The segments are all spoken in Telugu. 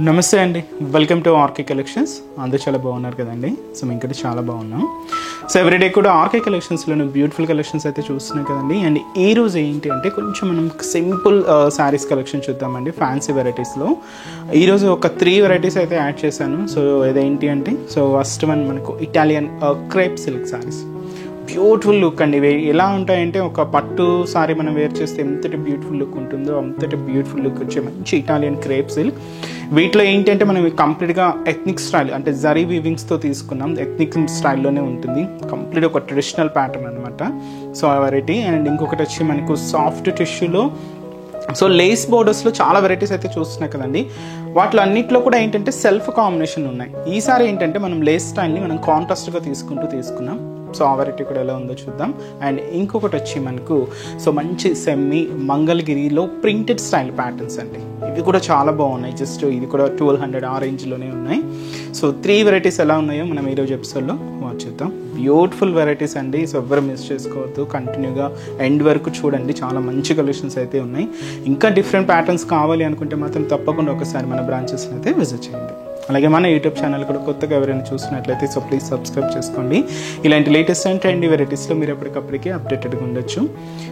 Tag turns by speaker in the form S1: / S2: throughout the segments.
S1: నమస్తే అండి, వెల్కమ్ టు ఆర్కే కలెక్షన్స్. అందరూ చాలా బాగున్నారు కదండి. సో మేము ఇక్కడ చాలా బాగున్నాం. సో ఎవ్రీడే కూడా ఆర్కే కలెక్షన్స్లో బ్యూటిఫుల్ కలెక్షన్స్ అయితే చూస్తున్నాం కదండి. అండ్ ఈ రోజు ఏంటి అంటే కొంచెం మనం సింపుల్ శారీస్ కలెక్షన్ చూద్దామండి. ఫ్యాన్సీ వెరైటీస్లో ఈరోజు ఒక 3 వెరైటీస్ అయితే యాడ్ చేశాను. సో ఇదేంటి అంటే ఫస్ట్ వన్ మనకు Italian crepe silk saris. Beautiful look అండి. ఇవి ఎలా ఉంటాయంటే ఒక పట్టు సారీ మనం వేర్ చేస్తే ఎంతటి బ్యూటిఫుల్ లుక్ ఉంటుందో అంతటి బ్యూటిఫుల్ లుక్ వచ్చే మంచి ఇటాలియన్ క్రేప్ సిల్క్. వీటిలో ఏంటంటే మనం కంప్లీట్గా ఎథ్నిక్ స్టైల్ అంటే జరీ వీవింగ్స్తో తీసుకున్నాం. ఎథ్నిక్ స్టైల్లోనే ఉంటుంది. కంప్లీట్ ఒక ట్రెడిషనల్ ప్యాటర్న్ అనమాట. సో ఆ వెరైటీ. అండ్ ఇంకొకటి వచ్చి మనకు సాఫ్ట్ టిష్యూలో లేస్ బోర్డర్స్లో చాలా వెరైటీస్ అయితే చూస్తున్నాయి కదండి. వాటిలో అన్నింటిలో కూడా ఏంటంటే సెల్ఫ్ కాంబినేషన్ ఉన్నాయి. ఈసారి ఏంటంటే మనం లేస్ స్టైల్ని మనం కాంట్రాస్ట్గా తీసుకున్నాం. సో ఆ వెరైటీ కూడా ఎలా ఉందో చూద్దాం. అండ్ ఇంకొకటి వచ్చి మనకు మంచి సెమ్మీ మంగళగిరిలో ప్రింటెడ్ స్టైల్ ప్యాటర్న్స్ అండి. ఇవి కూడా చాలా బాగున్నాయి. జస్ట్ ఇది కూడా 1200 ఆ రేంజ్లోనే ఉన్నాయి. సో 3 వెరైటీస్ ఎలా ఉన్నాయో మనం ఈరోజు ఎపిసోడ్లో వాచ్ చేద్దాం. బ్యూటిఫుల్ వెరైటీస్ అండి. సో ఎవ్వరు మిస్ చేసుకోవద్దు. కంటిన్యూగా ఎండ్ వరకు చూడండి. చాలా మంచి కలెక్షన్స్ అయితే ఉన్నాయి. ఇంకా డిఫరెంట్ ప్యాటర్న్స్ కావాలి అనుకుంటే మాత్రం తప్పకుండా ఒకసారి మన బ్రాంచెస్ని అయితే విజిట్ చేయండి. అలాగే మన యూట్యూబ్ ఛానల్ కూడా కొత్తగా ఎవరైనా చూసినట్లయితే ప్లీజ్ సబ్స్క్రైబ్ చేసుకోండి. ఇలాంటి లేటెస్ట్ అండ్ ట్రెండీ వెరైటీస్లో మీరు ఎప్పటికప్పటికే అప్డేటెడ్గా ఉండొచ్చు.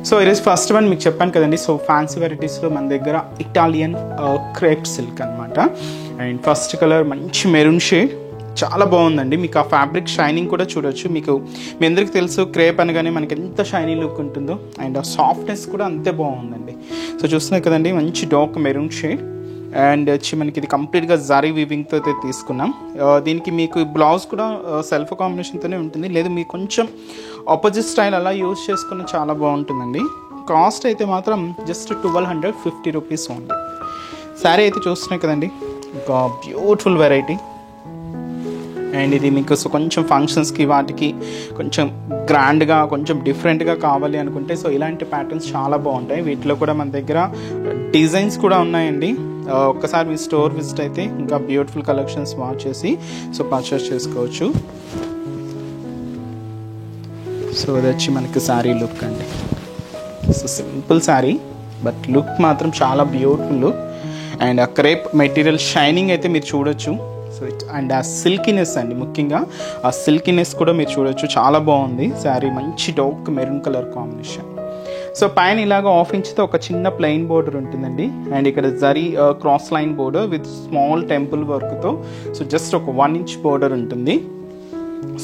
S1: సో ఈరోజు ఫస్ట్ వన్ మీకు చెప్పాను కదండి. సో ఫ్యాన్సీ వెరైటీస్లో మన దగ్గర ఇటాలియన్ క్రేప్ సిల్క్ అనమాట. అండ్ ఫస్ట్ కలర్ మంచి మెరూన్ షేడ్, చాలా బాగుందండి. మీకు ఆ ఫ్యాబ్రిక్ షైనింగ్ కూడా చూడొచ్చు. మీ అందరికీ తెలుసు క్రేప్ అనగానే మనకి ఎంత షైనీ లుక్ ఉంటుందో. అండ్ ఆ సాఫ్ట్నెస్ కూడా అంతే బాగుందండి. సో చూస్తున్నారు కదండి, మంచి డార్క్ మెరూన్ షేడ్. అండ్ వచ్చి మనకి ఇది కంప్లీట్గా జరీ వీవింగ్తో అయితే తీసుకున్నాం. దీనికి మీకు బ్లౌజ్ కూడా సెల్ఫ్ కాంబినేషన్తోనే ఉంటుంది. లేదు మీకు కొంచెం ఆపోజిట్ స్టైల్ అలా యూజ్ చేసుకుని చాలా బాగుంటుందండి. కాస్ట్ అయితే మాత్రం జస్ట్ 1250 రూపీస్ ఓన్లీ. శారీ అయితే చూస్తున్నాయి కదండి, ఒక బ్యూటిఫుల్ వెరైటీ. అండ్ ఇది మీకు కొంచెం ఫంక్షన్స్కి వాటికి కొంచెం గ్రాండ్గా కొంచెం డిఫరెంట్గా కావాలి అనుకుంటే ఇలాంటి ప్యాటర్న్స్ చాలా బాగుంటాయి. వీటిలో కూడా మన దగ్గర డిజైన్స్ కూడా ఉన్నాయండి. ఒక్కసారి మీ స్టోర్ విజిట్ అయితే ఇంకా బ్యూటిఫుల్ కలెక్షన్స్ వాచ్ చేసి పర్చేస్ చేసుకోవచ్చు. సో ఇది వచ్చి మనకి శారీ లుక్ అండి. సింపుల్ శారీ బట్ లుక్ మాత్రం చాలా బ్యూటిఫుల్ లుక్. అండ్ ఆ క్రేప్ మెటీరియల్ షైనింగ్ అయితే మీరు చూడొచ్చు. అండ్ ఆ సిల్కీనెస్ అండి, ముఖ్యంగా ఆ సిల్కీనెస్ కూడా మీరు చూడొచ్చు. చాలా బాగుంది శారీ. మంచి dark maroon colour combination. So పైన ఇలాగ హాఫ్ ఇంచ్తో ఒక చిన్న ప్లెయిన్ బోర్డర్ ఉంటుందండి. అండ్ ఇక్కడ zari cross line border with small temple వర్క్తో జస్ట్ ఒక 1 ఇంచ్ బోర్డర్ ఉంటుంది.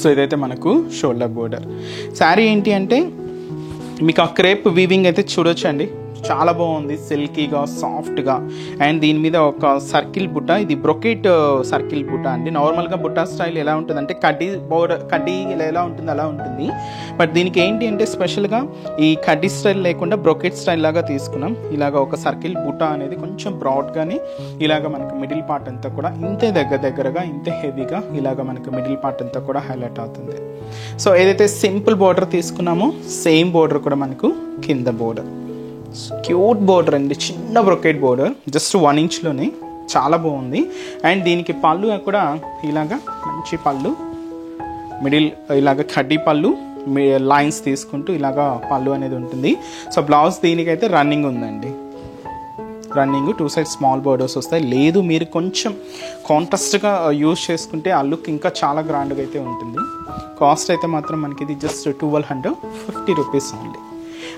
S1: సో ఇదైతే మనకు షోల్డర్ బోర్డర్. శారీ ఏంటి అంటే మీకు ఆ క్రేప్ వీవింగ్ అయితే చూడొచ్చు అండి. చాలా బాగుంది, సిల్కీగా సాఫ్ట్గా. అండ్ దీని మీద ఒక సర్కిల్ బుట్ట, ఇది బ్రొకెట్ సర్కిల్ బుట్ట అండి. నార్మల్గా బుట్ట స్టైల్ ఎలా ఉంటుందంటే కడ్డీ ఎలా ఉంటుంది అలా ఉంటుంది. బట్ దీనికి ఏంటి అంటే స్పెషల్గా ఈ కడ్డీ స్టైల్ లేకుండా బ్రొకెట్ స్టైల్ లాగా తీసుకున్నాం. ఇలాగ ఒక సర్కిల్ బుట్ట అనేది కొంచెం బ్రాడ్గానే ఇలాగ మనకు మిడిల్ పార్ట్ అంతా కూడా ఇంతే దగ్గరగా ఇంతే హెవీగా ఇలాగ మనకు మిడిల్ పార్ట్ అంతా కూడా హైలైట్ అవుతుంది. సో ఏదైతే సింపుల్ బోర్డర్ తీసుకున్నామో సేమ్ బోర్డర్ కూడా మనకు కింద బోర్డర్. క్యూట్ బోర్డర్ అండి, చిన్న బ్రొకెట్ బోర్డర్, జస్ట్ 1 ఇంచ్లోనే చాలా బాగుంది. అండ్ దీనికి పళ్ళు కూడా ఇలాగా మంచి పళ్ళు, మిడిల్ ఇలాగ కడ్డీ పళ్ళు, లైన్స్ తీసుకుంటూ ఇలాగా పళ్ళు అనేది ఉంటుంది. సో బ్లౌజ్ దీనికైతే రన్నింగ్ ఉందండి. రన్నింగ్ 2 సైడ్ స్మాల్ బోర్డర్స్ వస్తాయి. లేదు మీరు కొంచెం కాంట్రాస్ట్గా యూజ్ చేసుకుంటే ఆ లుక్ ఇంకా చాలా గ్రాండ్గా అయితే ఉంటుంది. కాస్ట్ అయితే మాత్రం మనకి ఇది జస్ట్ 1250 రూపీస్ ఓన్లీ.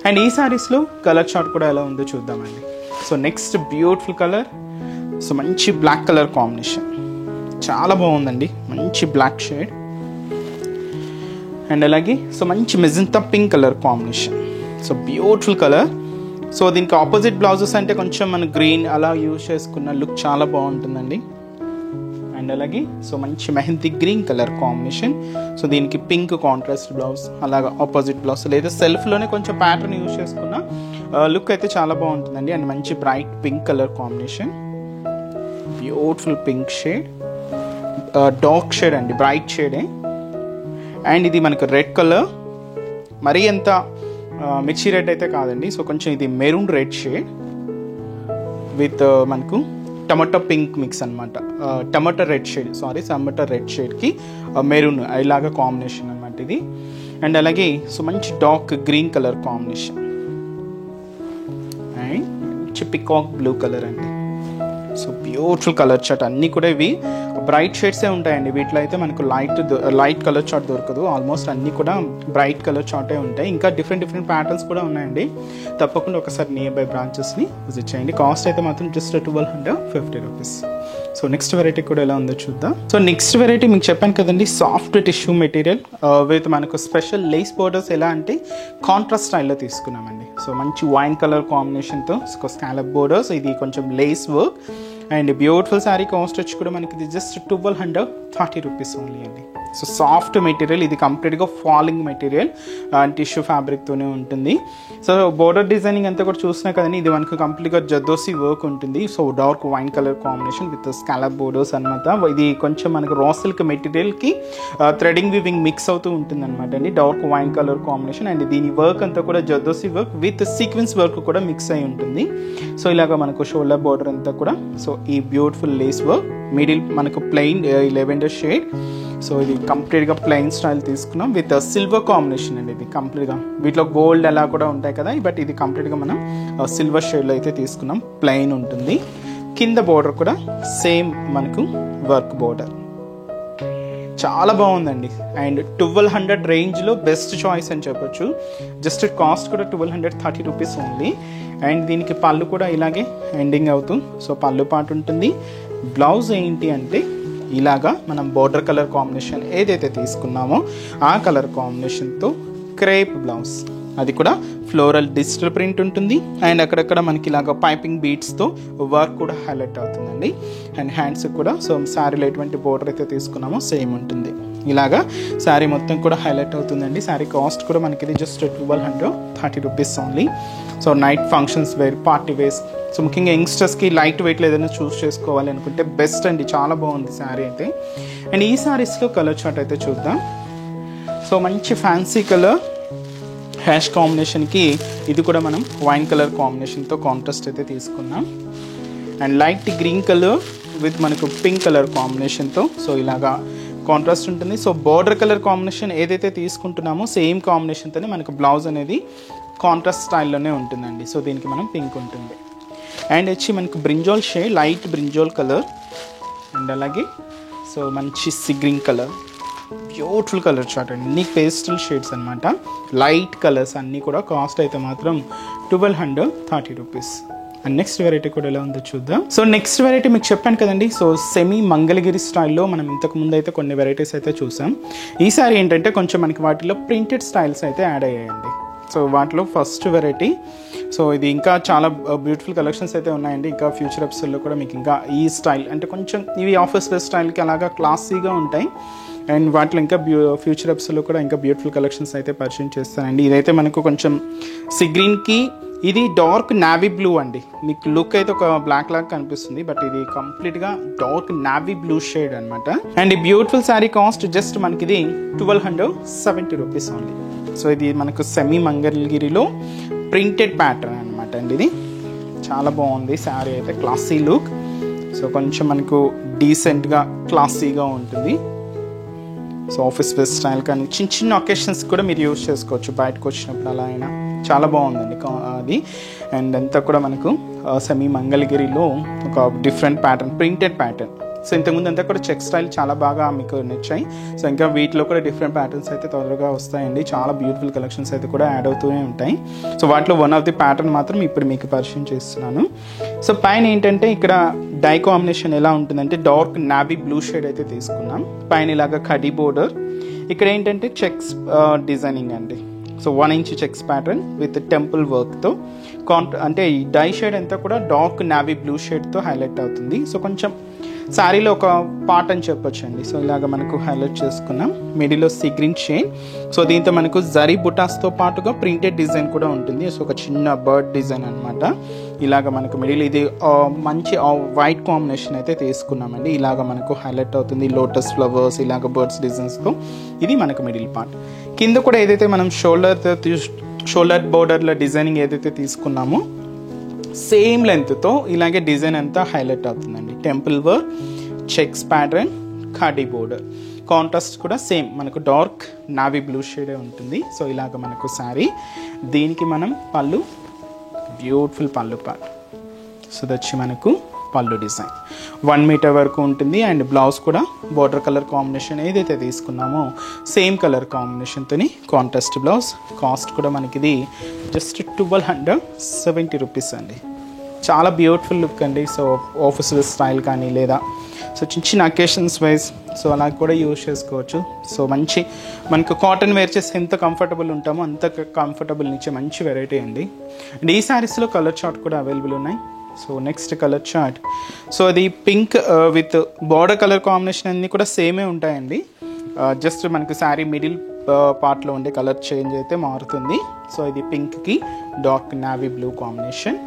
S1: అండ్ ఈ శారీస్లో కలర్ చార్ట్ కూడా ఎలా ఉందో చూద్దామండి. సో నెక్స్ట్ బ్యూటిఫుల్ కలర్, మంచి బ్లాక్ కలర్ కాంబినేషన్, చాలా బాగుందండి. మంచి బ్లాక్ షేడ్. అండ్ అలాగే మంచి magenta pink colour combination. Beautiful colour. దీనికి ఆపోజిట్ బ్లౌజెస్ అంటే కొంచెం మన గ్రీన్ అలా యూజ్ చేసుకున్న లుక్ చాలా బాగుంటుందండి. అండ్ అలాగే మంచి మెహందీ గ్రీన్ కలర్ కాంబినేషన్. దీనికి పింక్ కాంట్రాస్ట్ బ్లౌజ్, అలాగా ఆపోజిట్ బ్లౌజ్ లేదా సెల్ఫ్లోనే కొంచెం ప్యాటర్న్ యూజ్ చేసుకున్న లుక్ అయితే చాలా బాగుంటుందండి. అండ్ మంచి bright pink colour combination, beautiful pink shade, dark shade అండి, బ్రైట్ షేడే. అండ్ ఇది మనకు రెడ్ కలర్, మరీ ఎంత మిర్చి రెడ్ అయితే కాదండి. కొంచెం ఇది మెరూన్ రెడ్ షేడ్ విత్ మనకు టమాటో పింక్ మిక్స్ అనమాట. టమాటో రెడ్ షేడ్కి మెరూన్ ఇలాగా కాంబినేషన్ అనమాట ఇది. అండ్ అలాగే మంచి dark green colour combination. And మంచి పికాక్ బ్లూ కలర్ అండి. సో బ్యూటిఫుల్ కలర్ చార్ట్, అన్నీ కూడా ఇవి బ్రైట్ షేడ్సే ఉంటాయండి. వీటిలో అయితే మనకు లైట్ కలర్ చార్ట్ దొరకదు. ఆల్మోస్ట్ అన్నీ కూడా బ్రైట్ కలర్ చార్టే ఉంటాయి. ఇంకా డిఫరెంట్ ప్యాటర్న్స్ కూడా ఉన్నాయండి. తప్పకుండా ఒకసారి నియర్ బై బ్రాంచెస్ని విజిట్ చేయండి. కాస్ట్ అయితే మాత్రం just 1250 rupees. So next variety కూడా ఎలా ఉందో చూద్దాం. సో నెక్స్ట్ వెరైటీ మీకు చెప్పాను కదండి, సాఫ్ట్ టిష్యూ మెటీరియల్ విత్ మనకు స్పెషల్ లేస్ బోర్డర్స్. ఎలా అంటే కాంట్రాస్ట్ స్టైల్లో తీసుకున్నామండి. సో మంచి వైన్ కలర్ కాంబినేషన్తో స్కాలప్ బోర్డర్స్, ఇది కొంచెం lace work and beautiful sari. Cost వచ్చి కూడా మనకి ఇది జస్ట్ 1230 రూపీస్ ఓన్లీ అండి. సో సాఫ్ట్ మెటీరియల్, ఇది కంప్లీట్గా ఫాలింగ్ మెటీరియల్ టిష్యూ ఫ్యాబ్రిక్తోనే ఉంటుంది. సో బోర్డర్ డిజైనింగ్ అంతా కూడా చూసినా కదండి, ఇది మనకు కంప్లీట్గా జద్దోసి వర్క్ ఉంటుంది. So dark wine colour combination with scallop borders అనమాట. ఇది కొంచెం మనకు రా సిల్క్ మెటీరియల్కి థ్రెడింగ్ వివింగ్ మిక్స్ అవుతూ ఉంటుంది అనమాట అండి. Dark wine colour combination and దీని వర్క్ అంతా కూడా zardozi work with sequence work కూడా మిక్స్ అయి ఉంటుంది. సో ఇలాగ మనకు షోల్డర్ బోర్డర్ అంతా కూడా సో ఈ బ్యూటిఫుల్ లేస్ వర్క్, మిడిల్ మనకు ప్లెయిన్ లెవెండర్ షేడ్. సో ఇది కంప్లీట్గా ప్లెయిన్ స్టైల్ తీసుకున్నాం విత్ సిల్వర్ కాంబినేషన్ అండి. ఇది కంప్లీట్గా వీటిలో గోల్డ్ అలా కూడా ఉంటాయి కదా, బట్ ఇది కంప్లీట్గా మనం సిల్వర్ షేడ్లో అయితే తీసుకున్నాం. ప్లెయిన్ ఉంటుంది. కింద బోర్డర్ కూడా సేమ్ మనకు వర్క్ బోర్డర్, చాలా బాగుందండి. అండ్ 1200 రేంజ్లో బెస్ట్ చాయిస్ అని చెప్పొచ్చు. జస్ట్ కాస్ట్ కూడా 1230 రూపీస్ ఓన్లీ. అండ్ దీనికి పళ్ళు కూడా ఇలాగే ఎండింగ్ అవుతూ సో పళ్ళు పాటు ఉంటుంది. బ్లౌజ్ ఏంటి అంటే ఇలాగా మనం బోర్డర్ కలర్ కాంబినేషన్ ఏదైతే తీసుకున్నామో ఆ కలర్ కాంబినేషన్తో క్రేప్ బ్లౌజ్, అది కూడా ఫ్లోరల్ డిజిటల్ ప్రింట్ ఉంటుంది. అండ్ అక్కడక్కడ మనకి ఇలాగ పైపింగ్ బీట్స్తో వర్క్ కూడా హైలైట్ అవుతుందండి. అండ్ హ్యాండ్స్ కూడా సో శారీలో ఎటువంటి బోర్డర్ అయితే తీసుకున్నామో సేమ్ ఉంటుంది. ఇలాగా శారీ మొత్తం కూడా హైలైట్ అవుతుందండి. శారీ కాస్ట్ కూడా మనకి ఇది just 1230 rupees only. So night functions wear, party wears, so ముఖ్యంగా యంగ్స్టర్స్కి లైట్ వెయిట్లో ఏదైనా చూస్ చేసుకోవాలి అనుకుంటే బెస్ట్ అండి. చాలా బాగుంది శారీ అయితే. అండ్ ఈ శారీస్లో కలర్ చార్ట్ అయితే చూద్దాం. సో మంచి ఫ్యాన్సీ కలర్ హ్యాష్ కాంబినేషన్కి ఇది కూడా మనం వైన్ కలర్ కాంబినేషన్తో కాంట్రాస్ట్ అయితే తీసుకున్నాం. And light green colour with మనకు పింక్ కలర్ కాంబినేషన్తో సో ఇలాగా కాంట్రాస్ట్ ఉంటుంది. సో బార్డర్ కలర్ కాంబినేషన్ ఏదైతే తీసుకుంటున్నామో సేమ్ కాంబినేషన్తోనే మనకు బ్లౌజ్ అనేది కాంట్రాస్ట్ స్టైల్లోనే ఉంటుందండి. సో దీనికి మనం పింక్ ఉంటుంది. అండ్ వచ్చి మనకు brinjal shade, light brinjal colour and అలాగే సో మంచి sea green colour, beautiful colour chart అండి. అన్ని పేస్టల్ షేడ్స్ అనమాట, లైట్ కలర్స్ అన్నీ కూడా. కాస్ట్ అయితే మాత్రం 1230 రూపీస్. అండ్ నెక్స్ట్ వెరైటీ కూడా ఎలా ఉందో చూద్దాం. సో నెక్స్ట్ వెరైటీ మీకు చెప్పాను కదండి, సో సెమీ మంగళగిరి స్టైల్లో మనం ఇంతకు ముందు అయితే కొన్ని వెరైటీస్ అయితే చూసాం. ఈసారి ఏంటంటే కొంచెం మనకి వాటిలో ప్రింటెడ్ స్టైల్స్ అయితే యాడ్ అయ్యాయండి. సో వాటిలో ఫస్ట్ వెరైటీ, సో ఇది ఇంకా చాలా బ్యూటిఫుల్ కలెక్షన్స్ అయితే ఉన్నాయండి. ఇంకా ఫ్యూచర్ ఎపిసోడ్లో కూడా మీకు ఇంకా ఈ స్టైల్ అంటే కొంచెం ఇవి ఆఫీస్ వేర్ స్టైల్కి అలాగా క్లాసీగా ఉంటాయి. అండ్ వాటిలో ఇంకా ఫ్యూచర్ ఎపిసోడ్లో కూడా ఇంకా బ్యూటిఫుల్ కలెక్షన్స్ అయితే పరిచయం చేస్తానండి. ఇదైతే మనకు కొంచెం సీ గ్రీన్కి ఇది డార్క్ నావీ బ్లూ అండి. మీకు లుక్ అయితే ఒక బ్లాక్ లాగా కనిపిస్తుంది, బట్ ఇది కంప్లీట్గా డార్క్ నావీ బ్లూ షేడ్ అనమాట. అండ్ ఈ బ్యూటిఫుల్ శారీ కాస్ట్ జస్ట్ మనకి ఇది 1270 రూపీస్ ఓన్లీ. సో ఇది మనకు సెమీ మంగళగిరిలో ప్రింటెడ్ ప్యాటర్న్ అనమాట అండి. ఇది చాలా బాగుంది శారీ అయితే, క్లాసీ లుక్. సో కొంచెం మనకు డీసెంట్గా క్లాసీగా ఉంటుంది. సో ఆఫీస్ వేర్ స్టైల్ కానీ చిన్న చిన్న ఒకేషన్స్ కూడా మీరు యూజ్ చేసుకోవచ్చు, బయటకు వచ్చినప్పుడు అలా అయినా. చాలా బాగుందండి అది. అండ్ అంతా కూడా మనకు సెమీ మంగళగిరిలో ఒక different pattern, printed pattern. So ఇంతకుముందు అంతా కూడా చెక్ స్టైల్ చాలా బాగా మీకు నచ్చాయి. సో ఇంకా వీటిలో కూడా డిఫరెంట్ ప్యాటర్న్స్ అయితే త్వరగా వస్తాయండి. చాలా బ్యూటిఫుల్ కలెక్షన్స్ అయితే కూడా యాడ్ అవుతూనే ఉంటాయి. సో వాటిలో వన్ ఆఫ్ ది ప్యాటర్న్ మాత్రం ఇప్పుడు మీకు పరిచయం చేస్తున్నాను. సో పైన ఏంటంటే ఇక్కడ డై కాంబినేషన్ ఎలా ఉంటుందంటే డార్క్ నావీ బ్లూ షేడ్ అయితే తీసుకున్నాం. పైన ఇలాగా కడీ బోర్డర్, ఇక్కడ ఏంటంటే చెక్స్ డిజైనింగ్ అండి. So 1 inch checks pattern with temple వర్క్తో అంటే ఈ డై షేడ్ అంతా కూడా డార్క్ నావీ బ్లూ షేడ్తో హైలైట్ అవుతుంది. సో కొంచెం శారీలో ఒక పార్ట్ అని చెప్పొచ్చండి. సో ఇలాగ మనకు హైలైట్ చేసుకున్నాం. మిడిల్లో సీ గ్రీన్ షేడ్. సో దీంతో మనకు జరీ బుటాస్తో పాటుగా ప్రింటెడ్ డిజైన్ కూడా ఉంటుంది. సో ఒక చిన్న బర్డ్ డిజైన్ అనమాట. ఇలాగ మనకు మిడిల్ ఇది మంచి వైట్ కాంబినేషన్ అయితే తీసుకున్నామండి. ఇలాగ మనకు హైలైట్ అవుతుంది లోటస్ ఫ్లవర్స్, ఇలాగ బర్డ్స్ డిజైన్స్తో. ఇది మనకు మిడిల్ పార్ట్. కింద కూడా ఏదైతే మనం షోల్డర్ బోర్డర్లో డిజైనింగ్ ఏదైతే తీసుకున్నామో సేమ్ లెంత్తో ఇలాగే డిజైన్ అంతా హైలైట్ అవుతుందండి. Temple work, checks pattern, khadi border. Contrast కూడా సేమ్ మనకు డార్క్ నావీ బ్లూ షేడే ఉంటుంది. సో ఇలాగ మనకు శారీ. దీనికి మనం పళ్ళు, బ్యూటిఫుల్ పళ్ళు పార్ట్. సో దచ్చి మనకు పళ్ళు డిజైన్ 1 మీటర్ వరకు ఉంటుంది. అండ్ బ్లౌజ్ కూడా బార్డర్ కలర్ కాంబినేషన్ ఏదైతే తీసుకున్నామో సేమ్ కలర్ కాంబినేషన్తోని కాంట్రాస్ట్ బ్లౌజ్. కాస్ట్ కూడా మనకి ఇది జస్ట్ 1270 రూపీస్ అండి. చాలా బ్యూటిఫుల్ లుక్ అండి. సో ఆఫీస్ స్టైల్ కానీ లేదా సో చిన్న చిన్న అకేషన్స్ వైజ్ సో అలా కూడా యూజ్ చేసుకోవచ్చు. సో మంచి మనకు కాటన్ వేర్ చేస్తే ఎంత కంఫర్టబుల్ ఉంటామో అంత కంఫర్టబుల్ ఇచ్చే మంచి వెరైటీ అండి. అండ్ ఈ శారీస్లో కలర్ చార్ట్ కూడా అవైలబుల్ ఉన్నాయి. So next colour chart. So అది pink with border colour combination అన్నీ కూడా సేమే ఉంటాయండి. జస్ట్ మనకు శారీ మిడిల్ పార్ట్లో ఉండే కలర్ చేంజ్ అయితే మారుతుంది. సో ఇది పింక్కి డార్క్ నావీ బ్లూ కాంబినేషన్.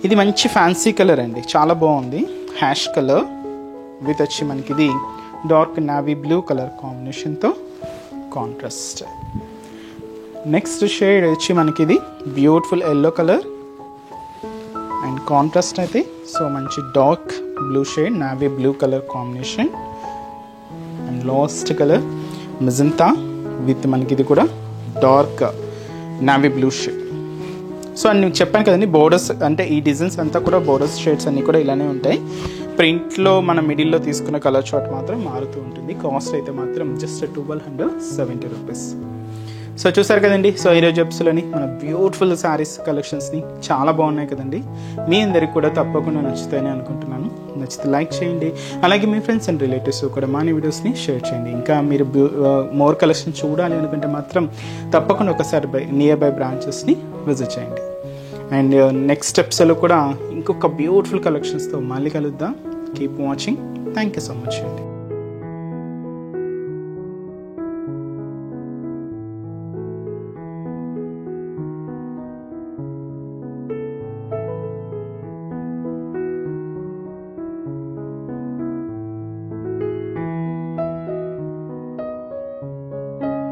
S1: ఇది మంచి ఫ్యాన్సీ కలర్ అండి, చాలా బాగుంది. హ్యాష్ కలర్ విత్ వచ్చి మనకి ఇది డార్క్ నావీ బ్లూ కలర్ కాంబినేషన్తో కాంట్రాస్ట్. నెక్స్ట్ షేడ్ వచ్చి మనకి ఇది beautiful yellow colour and contrast అయితే సో మంచి dark blue shade navy blue colour combination. And last colour magenta with మనకి ఇది కూడా dark navy blue shade. So అన్ని చెప్పాను కదండి, బోర్డర్స్ అంటే ఈ డిజైన్స్ అంతా కూడా బోర్డర్స్ షేడ్స్ అన్నీ కూడా ఇలానే ఉంటాయి. ప్రింట్లో మన మిడిల్లో తీసుకున్న కలర్ చార్ట్ మాత్రం మారుతూ ఉంటుంది. కాస్ట్ అయితే మాత్రం జస్ట్ 1270 రూపీస్. సో చూసారు కదండి. సో ఈరోజు ఎపిసోడ్లోని మన బ్యూటిఫుల్ శారీస్ కలెక్షన్స్ని చాలా బాగున్నాయి కదండి. మీ అందరికి కూడా తప్పకుండా నచ్చుతాయని అనుకుంటున్నాను. నచ్చితే లైక్ చేయండి. అలాగే మీ ఫ్రెండ్స్ అండ్ రిలేటివ్స్ కూడా మా వీడియోస్ని షేర్ చేయండి. ఇంకా మీరు మోర్ కలెక్షన్ చూడాలి అనుకుంటే మాత్రం తప్పకుండా ఒకసారి నియర్ బై బ్రాంచెస్ని విజిట్ చేయండి. అండ్ నెక్స్ట్ ఎపిసోడ్లో కూడా ఇంకొక బ్యూటిఫుల్ కలెక్షన్స్తో మళ్ళీ కలుద్దాం. Keep watching. Thank you so much అండి.